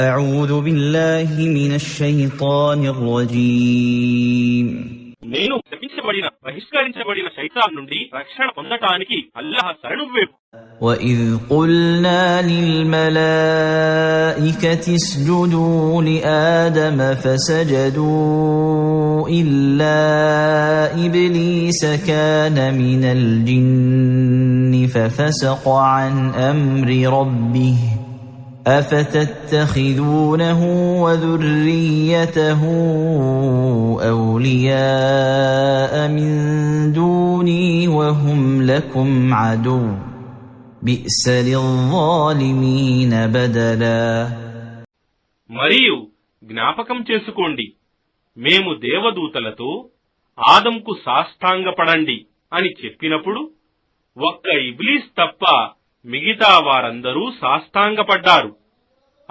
أعوذ بالله من الشيطان الرجيم నేను శపించబడిన బహిష్కరించబడిన శైతాన్ నుండి రక్షణ పొందటానికి అల్లాహ్ శరణు వేపు. وإذ قلنا للملائكة اسجدوا لآدم فسجدوا إلا إبليس كان من الجن ففسق عن أمر ربه أفتتخذونه وذريته أولياء من دوني وهم لكم عدو بئس للظالمين بدلا. మరియు జ్ఞాపకం చేసుకోండి, మేము దేవదూతలతో ఆదంకు సాష్టాంగపడండి అని చెప్పినప్పుడు ఒక్క ఇబ్లీస్ తప్ప మిగతా వారందరూ సాష్టాంగపడ్డారు.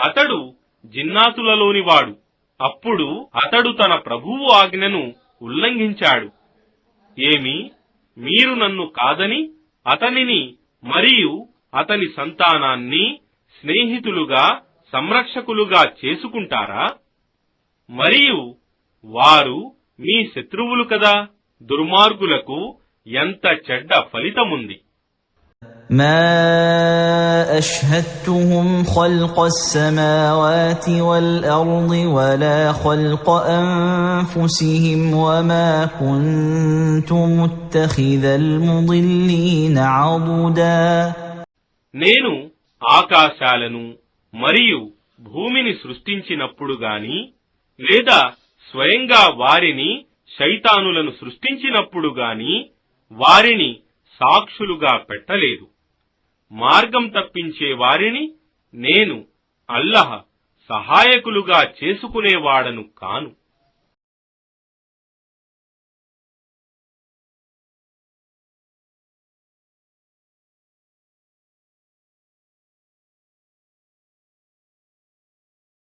అతడు జిన్నాతులలోనివాడు. అప్పుడు అతడు తన ప్రభువు ఆజ్ఞను ఉల్లంఘించాడు. ఏమి, మీరు నన్ను కాదని అతనిని మరియు అతని సంతానాన్ని స్నేహితులుగా సంరక్షకులుగా చేసుకుంటారా? మరియు వారు మీ శత్రువులు కదా. దుర్మార్గులకు ఎంత చెడ్డ ఫలితముంది. ما أشهدتهم خلق السماوات والأرض ولا خلق أنفسهم وما كنت متخذ المضلين عضدا. నేను ఆకాశాలను మరియు భూమిని సృష్టించినప్పుడు గాని లేదా స్వయంగా వారిని శైతానులను సృష్టించినప్పుడు గాని వారిని సాక్షులుగా పెట్టలేదు. మార్గం తప్పించే వారిని నేను అల్లాహ్ సహాయకులుగా చేసుకునేవాడను కాను.